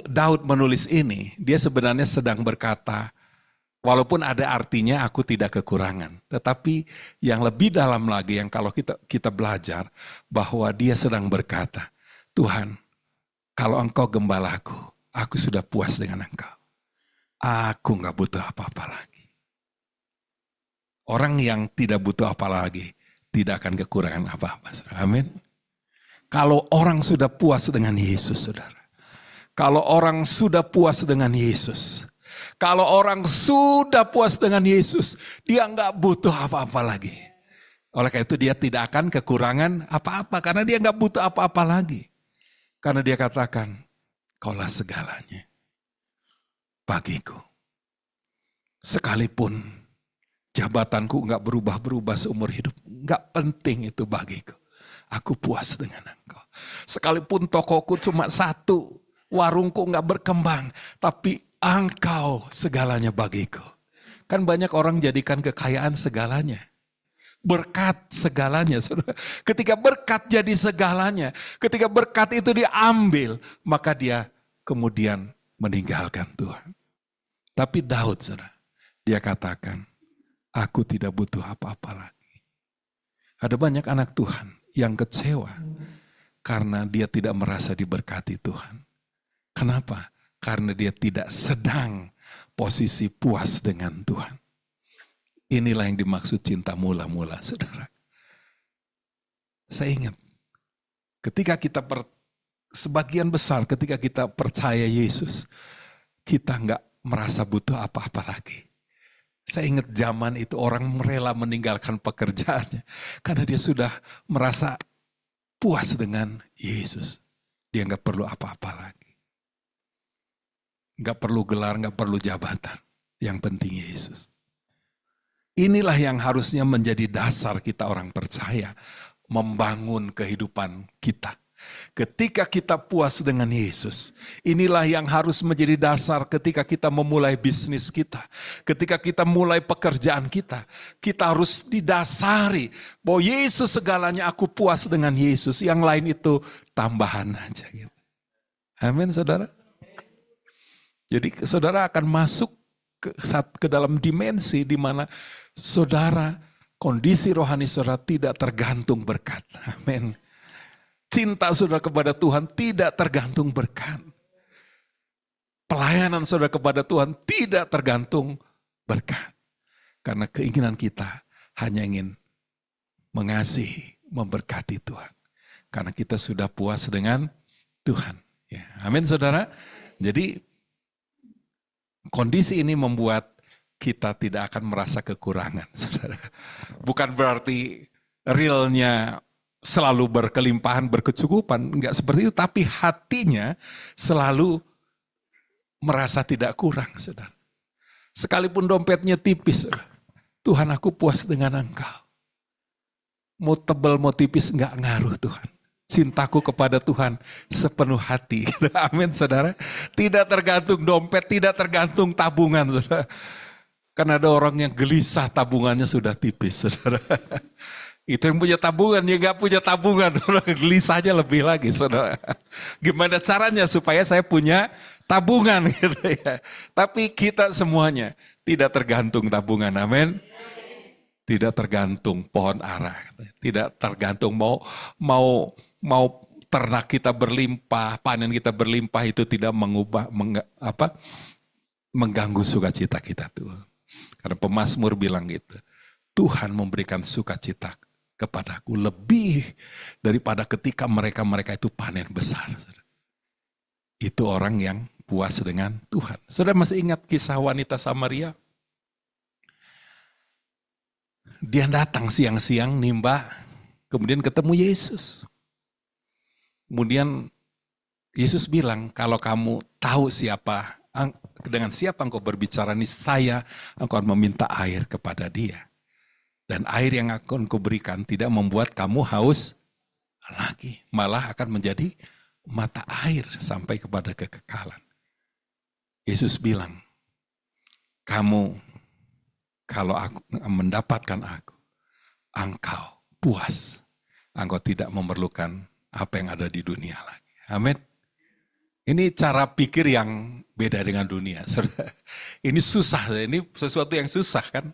Daud menulis ini, dia sebenarnya sedang berkata, walaupun ada artinya aku tidak kekurangan. Tetapi yang lebih dalam lagi, yang kalau kita belajar, bahwa dia sedang berkata, Tuhan, kalau engkau gembalaku, aku sudah puas dengan engkau. Aku gak butuh apa-apa lagi. Orang yang tidak butuh apa lagi, tidak akan kekurangan apa-apa. Amin. Kalau orang sudah puas dengan Yesus, saudara. Kalau orang sudah puas dengan Yesus. Kalau orang sudah puas dengan Yesus, dia nggak butuh apa-apa lagi. Oleh karena itu dia tidak akan kekurangan apa-apa, karena dia nggak butuh apa-apa lagi. Karena dia katakan, kaulah segalanya bagiku. Sekalipun jabatanku enggak berubah-berubah seumur hidup. Enggak penting itu bagiku. Aku puas dengan engkau. Sekalipun tokoku cuma satu, warungku enggak berkembang, tapi engkau segalanya bagiku. Kan banyak orang jadikan kekayaan segalanya. Berkat segalanya. Ketika berkat jadi segalanya, ketika berkat itu diambil, maka dia kemudian meninggalkan Tuhan. Tapi Daud, dia katakan, aku tidak butuh apa-apa lagi. Ada banyak anak Tuhan yang kecewa karena dia tidak merasa diberkati Tuhan. Kenapa? Karena dia tidak sedang posisi puas dengan Tuhan. Inilah yang dimaksud cinta mula-mula, saudara. Saya ingat, ketika kita sebagian besar ketika kita percaya Yesus, kita nggak merasa butuh apa-apa lagi. Saya ingat zaman itu orang rela meninggalkan pekerjaannya karena dia sudah merasa puas dengan Yesus. Dia nggak perlu apa-apa lagi. Nggak perlu gelar, nggak perlu jabatan. Yang penting Yesus. Inilah yang harusnya menjadi dasar kita orang percaya membangun kehidupan kita. Ketika kita puas dengan Yesus, inilah yang harus menjadi dasar ketika kita memulai bisnis kita. Ketika kita mulai pekerjaan kita, kita harus didasari bahwa Yesus segalanya, aku puas dengan Yesus. Yang lain itu tambahan aja. Gitu. Amin, saudara. Jadi saudara akan masuk ke dalam dimensi di mana saudara, kondisi rohani saudara tidak tergantung berkat. Amin. Cinta saudara kepada Tuhan tidak tergantung berkat. Pelayanan saudara kepada Tuhan tidak tergantung berkat. Karena keinginan kita hanya ingin mengasihi, memberkati Tuhan. Karena kita sudah puas dengan Tuhan. Ya, amin saudara. Jadi kondisi ini membuat kita tidak akan merasa kekurangan, saudara. Bukan berarti realnya selalu berkelimpahan, berkecukupan, enggak seperti itu. Tapi hatinya selalu merasa tidak kurang, saudara. Sekalipun dompetnya tipis, saudara. Tuhan, aku puas dengan Engkau. Mau tebal, mau tipis, enggak ngaruh Tuhan. Cintaku kepada Tuhan sepenuh hati. Amin, saudara. Tidak tergantung dompet, tidak tergantung tabungan, saudara. Karena ada orang yang gelisah tabungannya sudah tipis, saudara. Itu yang punya tabungan, yang gak punya tabungan, gelisahnya lebih lagi, saudara. Gimana caranya supaya saya punya tabungan, gitu ya. Tapi kita semuanya tidak tergantung tabungan, amin. Tidak tergantung pohon ara, tidak tergantung mau ternak kita berlimpah, panen kita berlimpah itu tidak mengganggu sukacita kita tuh. Karena pemazmur bilang gitu, Tuhan memberikan sukacita kepadaku lebih daripada ketika mereka itu panen besar. Itu orang yang puas dengan Tuhan. Saudara masih ingat kisah wanita Samaria? Dia datang siang-siang nimba, kemudian ketemu Yesus. Kemudian Yesus bilang, kalau kamu tahu dengan siapa engkau berbicara, niscaya engkau akan meminta air kepada dia. Dan air yang akan kuberikan tidak membuat kamu haus lagi. Malah akan menjadi mata air sampai kepada kekekalan. Yesus bilang, kamu kalau aku mendapatkan aku, engkau puas. Engkau tidak memerlukan apa yang ada di dunia lagi. Amin. Ini cara pikir yang beda dengan dunia. Ini susah, ini sesuatu yang susah kan.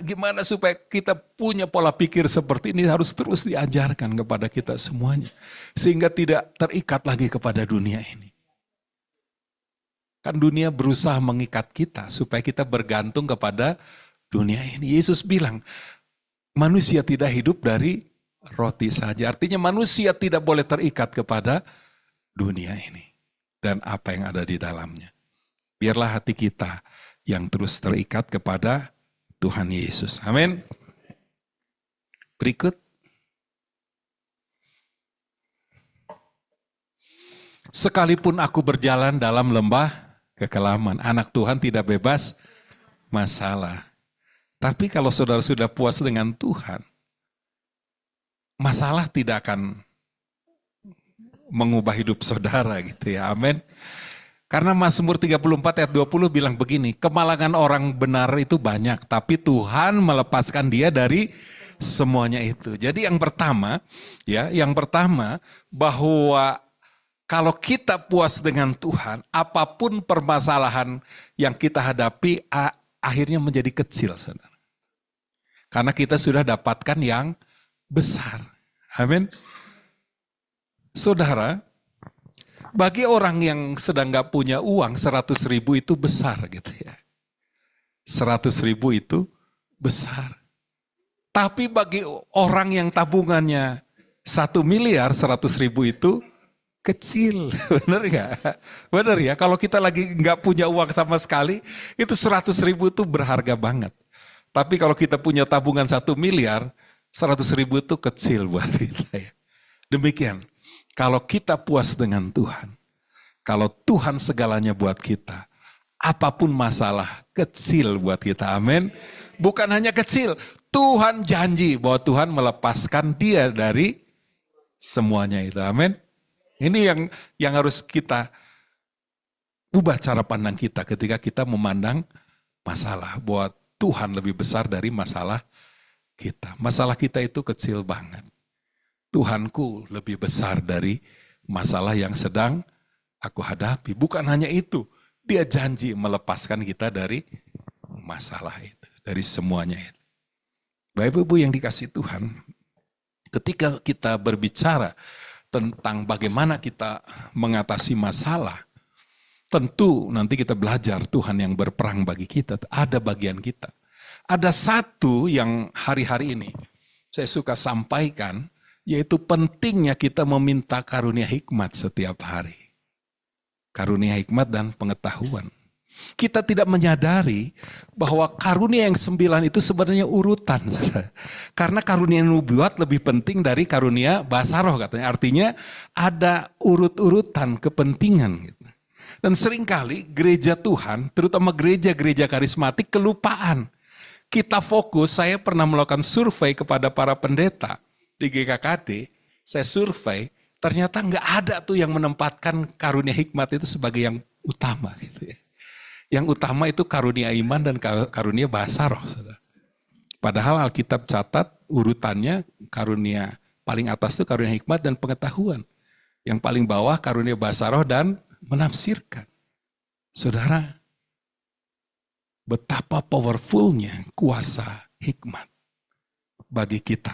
Gimana supaya kita punya pola pikir seperti ini harus terus diajarkan kepada kita semuanya. Sehingga tidak terikat lagi kepada dunia ini. Kan dunia berusaha mengikat kita supaya kita bergantung kepada dunia ini. Yesus bilang, manusia tidak hidup dari roti saja. Artinya manusia tidak boleh terikat kepada dunia ini dan apa yang ada di dalamnya. Biarlah hati kita yang terus terikat kepada Tuhan Yesus. Amin. Berikut. Sekalipun aku berjalan dalam lembah kekelaman, anak Tuhan tidak bebas masalah. Tapi kalau saudara sudah puas dengan Tuhan, masalah tidak akan mengubah hidup saudara gitu ya, amin. Karena Mazmur 34 ayat 20 bilang begini, kemalangan orang benar itu banyak, tapi Tuhan melepaskan dia dari semuanya itu. Jadi yang pertama bahwa kalau kita puas dengan Tuhan, apapun permasalahan yang kita hadapi akhirnya menjadi kecil, saudara. Karena kita sudah dapatkan yang besar. Amin. Saudara, bagi orang yang sedang gak punya uang, 100.000 itu besar gitu ya. 100.000 itu besar. Tapi bagi orang yang tabungannya 1 miliar, 100.000 itu kecil. Benar gak? Benar ya, kalau kita lagi gak punya uang sama sekali, itu 100.000 itu berharga banget. Tapi kalau kita punya tabungan 1 miliar, 100.000 itu kecil buat kita ya. Demikian, kalau kita puas dengan Tuhan, kalau Tuhan segalanya buat kita, apapun masalah kecil buat kita, amin. Bukan hanya kecil, Tuhan janji bahwa Tuhan melepaskan dia dari semuanya itu, amin. Ini yang harus kita ubah cara pandang kita ketika kita memandang masalah, bahwa Tuhan lebih besar dari masalah kita. Masalah kita itu kecil banget. Tuhanku lebih besar dari masalah yang sedang aku hadapi. Bukan hanya itu, dia janji melepaskan kita dari masalah itu, dari semuanya itu. Bapak Ibu yang dikasihi Tuhan, ketika kita berbicara tentang bagaimana kita mengatasi masalah, tentu nanti kita belajar Tuhan yang berperang bagi kita, ada bagian kita. Ada satu yang hari-hari ini saya suka sampaikan, yaitu pentingnya kita meminta karunia hikmat setiap hari. Karunia hikmat dan pengetahuan. Kita tidak menyadari bahwa karunia yang 9 itu sebenarnya urutan. Karena karunia nubuat lebih penting dari karunia bahasa roh katanya. Artinya ada urut-urutan kepentingan. Dan seringkali gereja Tuhan, terutama gereja-gereja karismatik, kelupaan. Kita fokus, saya pernah melakukan survei kepada para pendeta di GKKD, saya survei, ternyata nggak ada tuh yang menempatkan karunia hikmat itu sebagai yang utama. Gitu ya. Yang utama itu karunia iman dan karunia bahasa roh. Saudara. Padahal Alkitab catat urutannya karunia paling atas itu karunia hikmat dan pengetahuan. Yang paling bawah karunia bahasa roh dan menafsirkan. Saudara, betapa powerfulnya kuasa hikmat bagi kita.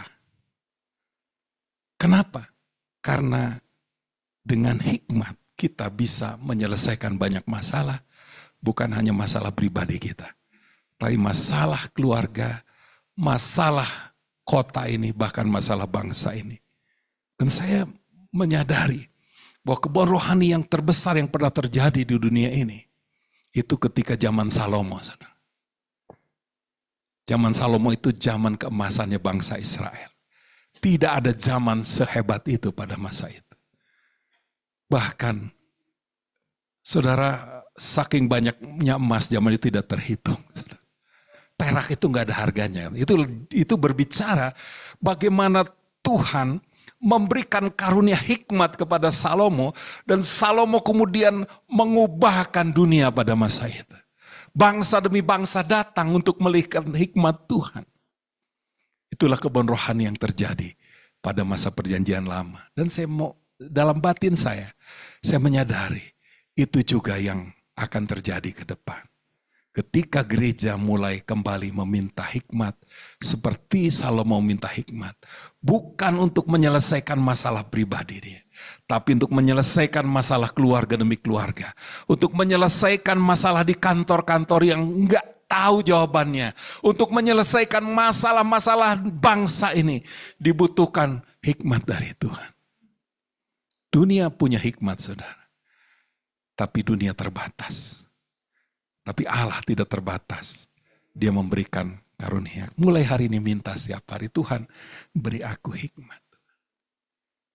Kenapa? Karena dengan hikmat kita bisa menyelesaikan banyak masalah, bukan hanya masalah pribadi kita, tapi masalah keluarga, masalah kota ini, bahkan masalah bangsa ini. Dan saya menyadari bahwa kebun rohani yang terbesar yang pernah terjadi di dunia ini, itu ketika zaman Salomo. Zaman Salomo itu zaman keemasannya bangsa Israel. Tidak ada zaman sehebat itu pada masa itu. Bahkan, saudara, saking banyaknya emas zaman itu tidak terhitung. Perak itu nggak ada harganya. Itu berbicara bagaimana Tuhan memberikan karunia hikmat kepada Salomo, dan Salomo kemudian mengubahkan dunia pada masa itu. Bangsa demi bangsa datang untuk melihat hikmat Tuhan. Itulah kebun rohani yang terjadi pada masa perjanjian lama. Dan saya mau, dalam batin saya menyadari itu juga yang akan terjadi ke depan. Ketika gereja mulai kembali meminta hikmat, seperti Salomo meminta hikmat, bukan untuk menyelesaikan masalah pribadi dia, tapi untuk menyelesaikan masalah keluarga demi keluarga, untuk menyelesaikan masalah di kantor-kantor yang enggak tahu jawabannya, untuk menyelesaikan masalah-masalah bangsa ini, dibutuhkan hikmat dari Tuhan. Dunia punya hikmat, saudara, tapi dunia terbatas. Tapi Allah tidak terbatas. Dia memberikan karunia. Mulai hari ini minta setiap hari, Tuhan beri aku hikmat.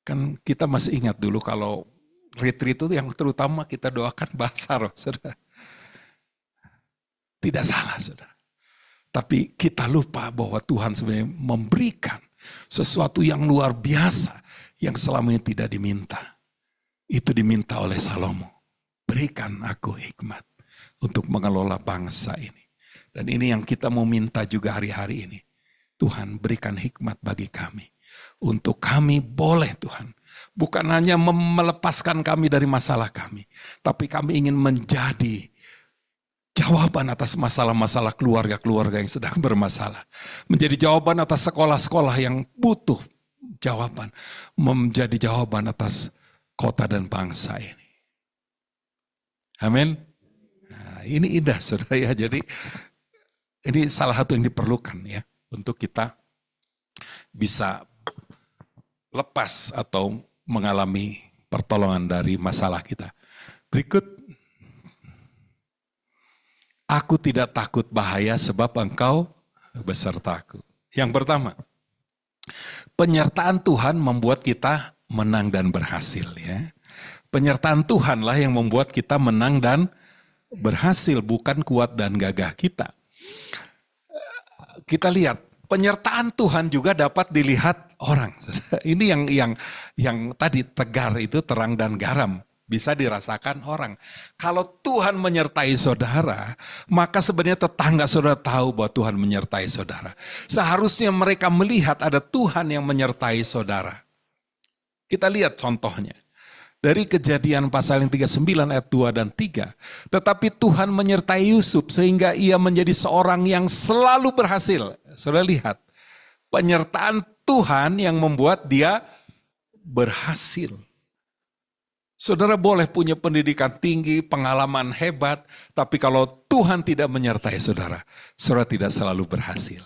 Kan kita masih ingat dulu kalau retreat itu yang terutama kita doakan bahasa roh, saudara. Tidak salah, saudara. Tapi kita lupa bahwa Tuhan sebenarnya memberikan sesuatu yang luar biasa yang selama ini tidak diminta. Itu diminta oleh Salomo. Berikan aku hikmat untuk mengelola bangsa ini. Dan ini yang kita mau minta juga hari-hari ini. Tuhan berikan hikmat bagi kami. Untuk kami boleh Tuhan. Bukan hanya melepaskan kami dari masalah kami. Tapi kami ingin menjadi jawaban atas masalah-masalah keluarga-keluarga yang sedang bermasalah. Menjadi jawaban atas sekolah-sekolah yang butuh jawaban. Menjadi jawaban atas kota dan bangsa ini. Amin. Nah, ini indah saudara ya. Jadi ini salah satu yang diperlukan ya. Untuk kita bisa lepas atau mengalami pertolongan dari masalah kita. Berikut, aku tidak takut bahaya sebab engkau besertaku. Yang pertama, penyertaan Tuhan membuat kita menang dan berhasil ya. Penyertaan Tuhanlah yang membuat kita menang dan berhasil, bukan kuat dan gagah kita. Kita lihat, penyertaan Tuhan juga dapat dilihat orang. Ini yang tadi tegar itu terang dan garam. Bisa dirasakan orang. Kalau Tuhan menyertai saudara, maka sebenarnya tetangga saudara tahu bahwa Tuhan menyertai saudara. Seharusnya mereka melihat ada Tuhan yang menyertai saudara. Kita lihat contohnya. Dari Kejadian pasal yang 39 ayat 2 dan 3. Tetapi Tuhan menyertai Yusuf sehingga ia menjadi seorang yang selalu berhasil. Saudara lihat, penyertaan Tuhan yang membuat dia berhasil. Saudara boleh punya pendidikan tinggi, pengalaman hebat, tapi kalau Tuhan tidak menyertai saudara, saudara tidak selalu berhasil.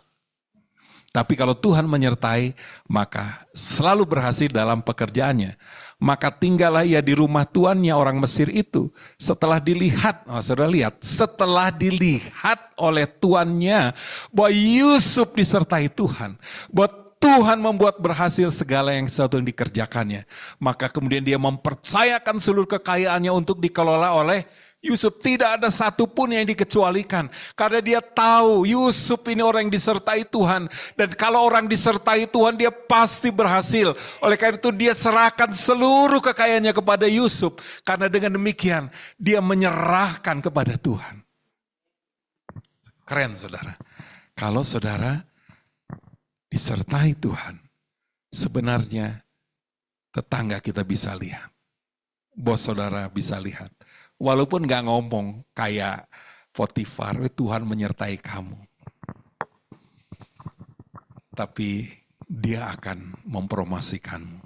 Tapi kalau Tuhan menyertai, maka selalu berhasil dalam pekerjaannya. Maka tinggallah ia di rumah tuannya orang Mesir itu. Setelah dilihat, saudara lihat, setelah dilihat oleh tuannya bahwa Yusuf disertai Tuhan, bahwa Tuhan membuat berhasil segala yang sesuatu yang dikerjakannya. Maka kemudian dia mempercayakan seluruh kekayaannya untuk dikelola oleh Yusuf. Tidak ada satupun yang dikecualikan. Karena dia tahu Yusuf ini orang yang disertai Tuhan. Dan kalau orang disertai Tuhan dia pasti berhasil. Oleh karena itu dia serahkan seluruh kekayaannya kepada Yusuf. Karena dengan demikian dia menyerahkan kepada Tuhan. Keren saudara. Kalau saudara disertai Tuhan, sebenarnya tetangga kita bisa lihat. Bos saudara bisa lihat. Walaupun gak ngomong kayak Potifar, Tuhan menyertai kamu. Tapi dia akan mempromosikanmu.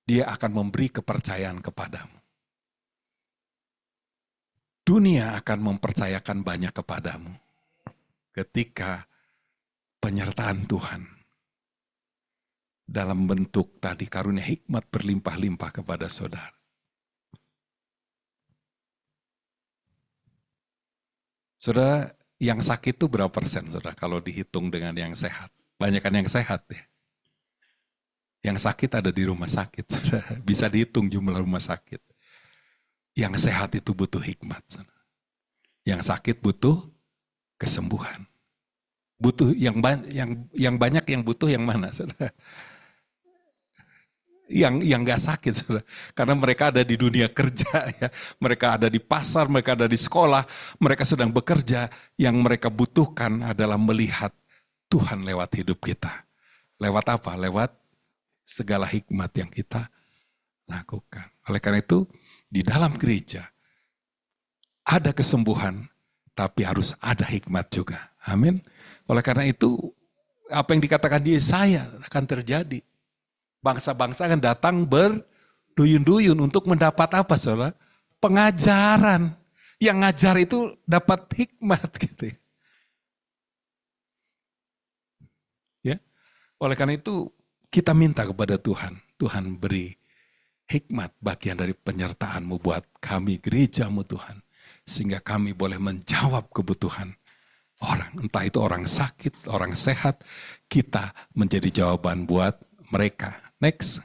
Dia akan memberi kepercayaan kepadamu. Dunia akan mempercayakan banyak kepadamu. Ketika penyertaan Tuhan dalam bentuk tadi karunia hikmat berlimpah-limpah kepada saudara. Saudara, yang sakit itu berapa persen, saudara, kalau dihitung dengan yang sehat? Banyakan yang sehat ya. Yang sakit ada di rumah sakit, saudara. Bisa dihitung jumlah rumah sakit. Yang sehat itu butuh hikmat, saudara. Yang sakit butuh kesembuhan. Butuh yang banyak yang butuh yang mana, saudara? Yang nggak sakit, saudara. Karena mereka ada di dunia kerja, ya. Mereka ada di pasar, mereka ada di sekolah, mereka sedang bekerja. Yang mereka butuhkan adalah melihat Tuhan lewat hidup kita. Lewat apa? Lewat segala hikmat yang kita lakukan. Oleh karena itu, di dalam gereja ada kesembuhan, tapi harus ada hikmat juga. Amin. Oleh karena itu, apa yang dikatakan di Yesaya akan terjadi. Bangsa-bangsa akan datang berduyun-duyun untuk mendapat apa, saudara? Pengajaran. Yang ngajar itu dapat hikmat gitu. Ya. Oleh karena itu kita minta kepada Tuhan. Tuhan beri hikmat bagian dari penyertaan-Mu buat kami gereja-Mu Tuhan. Sehingga kami boleh menjawab kebutuhan orang. Entah itu orang sakit, orang sehat. Kita menjadi jawaban buat mereka. Next.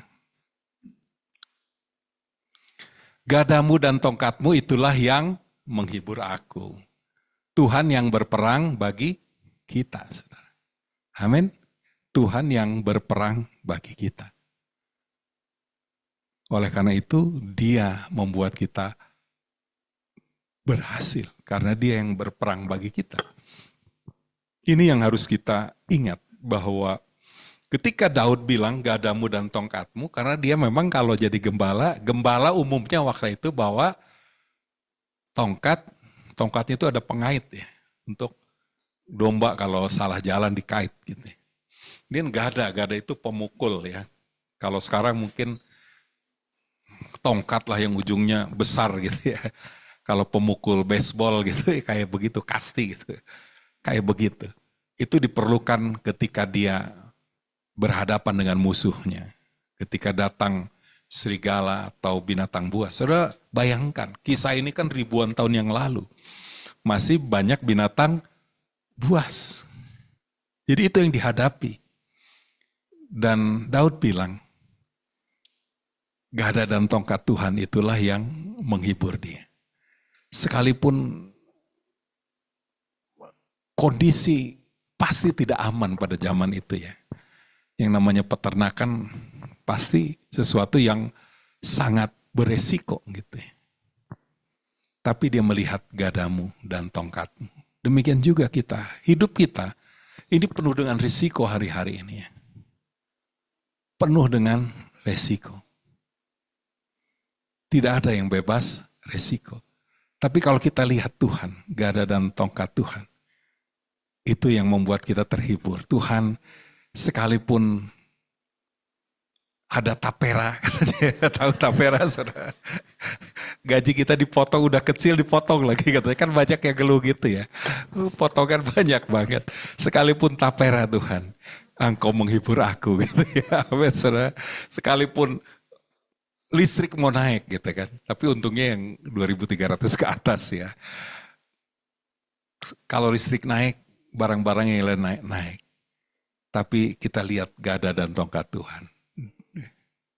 Gadamu dan tongkatmu itulah yang menghibur aku. Tuhan yang berperang bagi kita, saudara. Amin. Tuhan yang berperang bagi kita. Oleh karena itu, Dia membuat kita berhasil. Karena Dia yang berperang bagi kita. Ini yang harus kita ingat bahwa ketika Daud bilang gadamu dan tongkatmu, karena dia memang kalau jadi gembala umumnya waktu itu bawa tongkat Tongkatnya itu ada pengait ya, untuk domba kalau salah jalan dikait gitu. Dia gada itu pemukul ya. Kalau sekarang mungkin tongkat lah yang ujungnya besar gitu ya. Kalau pemukul baseball gitu ya, kayak begitu, kasti gitu. Kayak begitu. Itu diperlukan ketika dia berhadapan dengan musuhnya. Ketika datang serigala atau binatang buas. Saudara bayangkan, kisah ini kan ribuan tahun yang lalu. Masih banyak binatang buas. Jadi itu yang dihadapi. Dan Daud bilang, gada dan tongkat Tuhan itulah yang menghibur dia. Sekalipun kondisi pasti tidak aman pada zaman itu ya. Yang namanya peternakan pasti sesuatu yang sangat beresiko gitu ya. Tapi dia melihat gadamu dan tongkatmu. Demikian juga kita, hidup kita ini penuh dengan risiko hari-hari ini ya. Penuh dengan resiko. Tidak ada yang bebas resiko. Tapi kalau kita lihat Tuhan, gada dan tongkat Tuhan, itu yang membuat kita terhibur. Tuhan sekalipun ada tapera, tahu tapera saudara. Gaji kita dipotong udah kecil dipotong lagi katanya, kan banyak yang geluh gitu ya. Potongan banyak banget. Sekalipun tapera Tuhan, Engkau menghibur aku gitu ya. Amin saudara. Sekalipun listrik mau naik gitu kan. Tapi untungnya yang 2.300 ke atas ya. Kalau listrik naik, barang-barang yang lain naik. Tapi kita lihat gada dan tongkat Tuhan.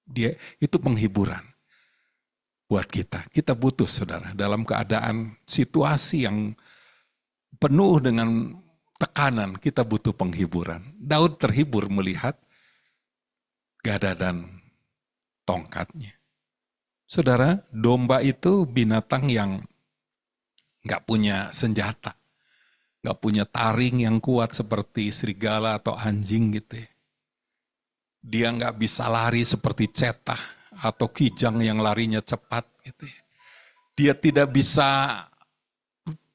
Dia itu penghiburan buat kita. Kita butuh saudara dalam keadaan situasi yang penuh dengan tekanan, kita butuh penghiburan. Daud terhibur melihat gada dan tongkatnya. Saudara, domba itu binatang yang gak punya senjata. Gak punya taring yang kuat seperti serigala atau anjing gitu ya. Dia gak bisa lari seperti cetah atau kijang yang larinya cepat gitu ya. Dia tidak bisa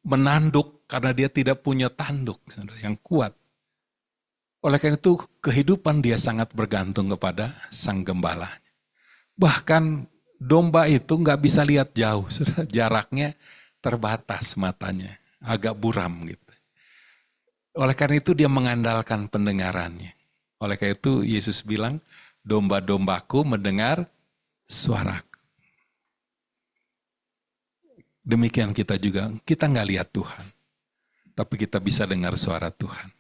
menanduk karena dia tidak punya tanduk yang kuat. Oleh karena itu kehidupan dia sangat bergantung kepada sang gembalanya. Bahkan domba itu gak bisa lihat jauh, jaraknya terbatas matanya, agak buram gitu. Oleh karena itu dia mengandalkan pendengarannya. Oleh karena itu Yesus bilang, domba-dombaku mendengar suaraku. Demikian kita juga, kita gak lihat Tuhan, tapi kita bisa dengar suara Tuhan.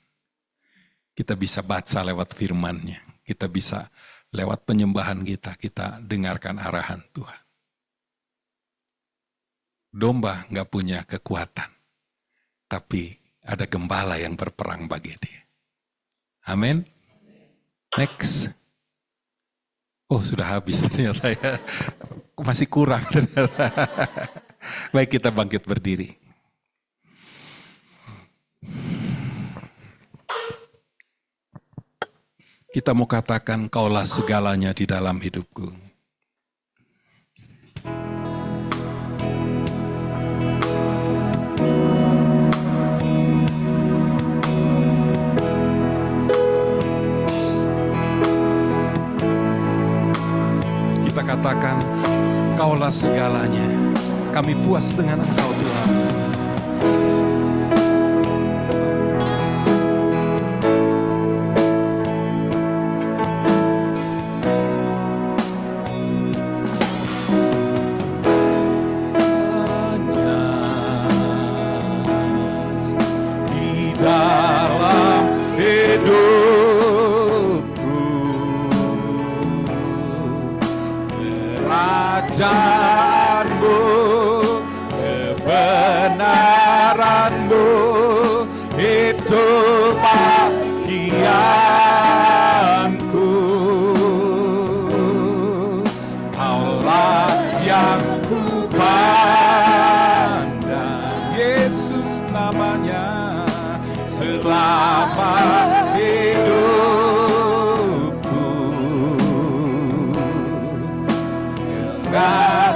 Kita bisa baca lewat firman-Nya, kita bisa lewat penyembahan kita dengarkan arahan Tuhan. Domba gak punya kekuatan, tapi ada gembala yang berperang bagi dia. Amin. Next. Oh sudah habis ternyata ya. Masih kurang ternyata. Baik kita bangkit berdiri. Kita mau katakan kaulah segalanya di dalam hidupku. Kita katakan kaulah segalanya. Kami puas dengan Engkau Tuhan.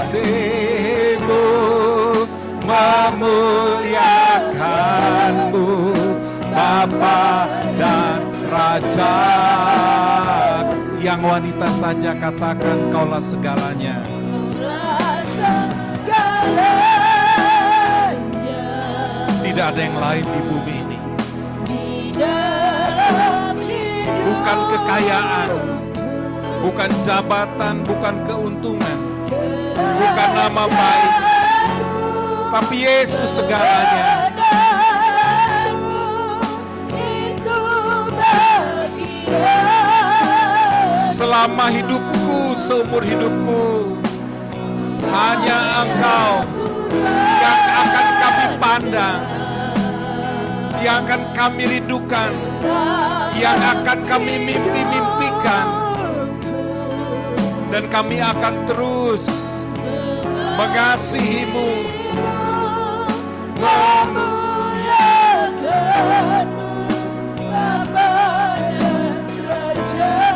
Kasih-Mu memuliakan
Bapa dan Raja. Yang wanita saja katakan, Kaulah segalanya. Tidak ada yang lain di bumi ini. Bukan kekayaan, bukan jabatan, bukan keuntungan, bukan nama baik, tapi Yesus segalanya. Selama hidupku, seumur hidupku, hanya Engkau yang akan kami pandang, yang akan kami rindukan, yang akan kami mimpi-mimpikan. Dan kami akan terus mengasihi-Mu, memuliakan-Mu, Bapa dan Raja.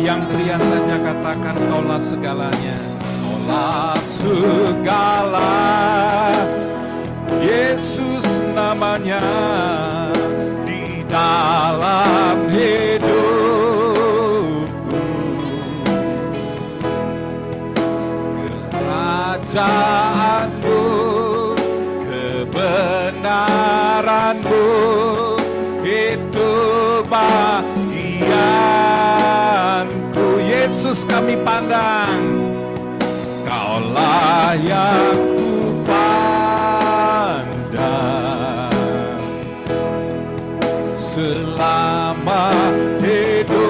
Yang pria saja katakan, Kaulah segalanya. Kaulah segala, Yesus namanya di dalam hidupku. Kerajaanmu, kebenaranmu, itu bagianku. Yesus kami pandang, Kaulah yang ku pandang selama hidupku.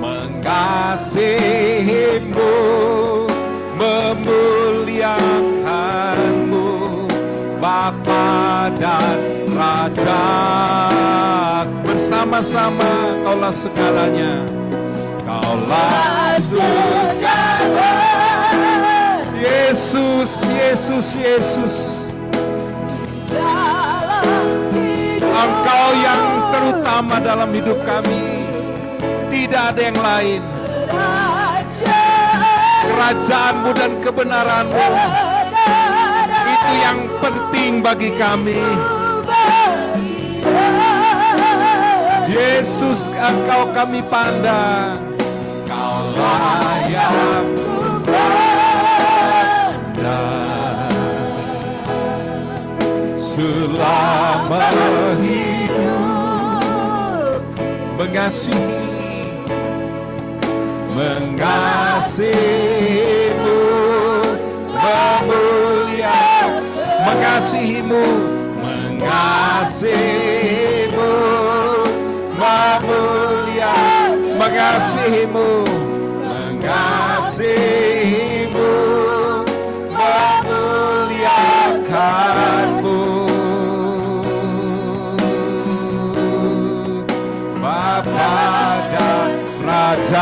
Mengasihi-Mu, memuliakan-Mu, Bapa dan Raja. Bersama-sama, Kaulah segalanya. Kaulah segala, Yesus, Yesus, Yesus. Engkau yang terutama dalam hidup kami. Tidak ada yang lain. Kerajaan-Mu dan kebenaran-Mu, itu yang penting bagi kami. Yesus, Engkau kami pandang. Kaulah yang ku pandang selama hidup. Mengasihi, mengasihi-Mu, memuliakan. Mengasihi-Mu, mengasihi-Mu, memuliakan. Mengasihi-Mu, mengasihi-Mu, memuliakan-Mu, Bapa dan Rajaku.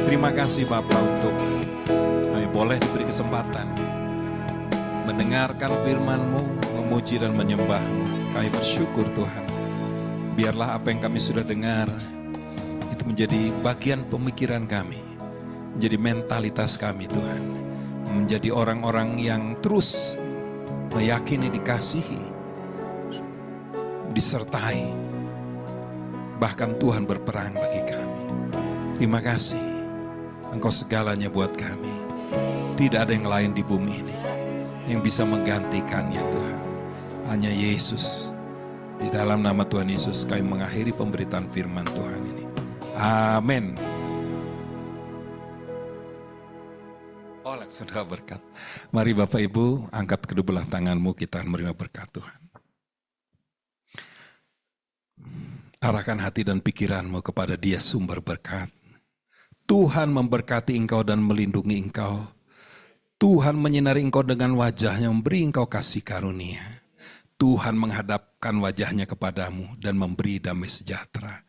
Terima kasih Bapa untuk kami boleh diberi kesempatan mendengarkan firman-Mu, memuji dan menyembah-Mu. Kami bersyukur Tuhan. Biarlah apa yang kami sudah dengar itu menjadi bagian pemikiran kami, menjadi mentalitas kami Tuhan. Menjadi orang-orang yang terus meyakini dikasihi, disertai, bahkan Tuhan berperang bagi kami. Terima kasih, Engkau segalanya buat kami. Tidak ada yang lain di bumi ini yang bisa menggantikannya Tuhan. Hanya Yesus. Di dalam nama Tuhan Yesus kami mengakhiri pemberitaan firman Tuhan ini. Amin. Oleh saudara berkat. Mari Bapak Ibu angkat kedua belah tanganmu, kita menerima berkat Tuhan. Arahkan hati dan pikiranmu kepada Dia sumber berkat. Tuhan memberkati engkau dan melindungi engkau. Tuhan menyinari engkau dengan wajahnya, memberi engkau kasih karunia. Tuhan menghadapkan wajahnya kepadamu dan memberi damai sejahtera.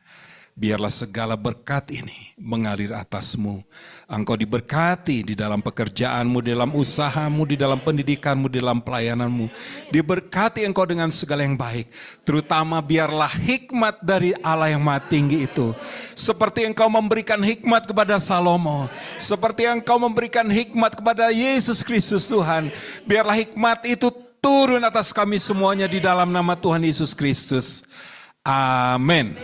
Biarlah segala berkat ini mengalir atasmu. Engkau diberkati di dalam pekerjaanmu, di dalam usahamu, di dalam pendidikanmu, di dalam pelayananmu. Diberkati engkau dengan segala yang baik. Terutama biarlah hikmat dari Allah yang Maha Tinggi itu seperti Engkau memberikan hikmat kepada Salomo, seperti Engkau memberikan hikmat kepada Yesus Kristus Tuhan. Biarlah hikmat itu turun atas kami semuanya di dalam nama Tuhan Yesus Kristus. Amin.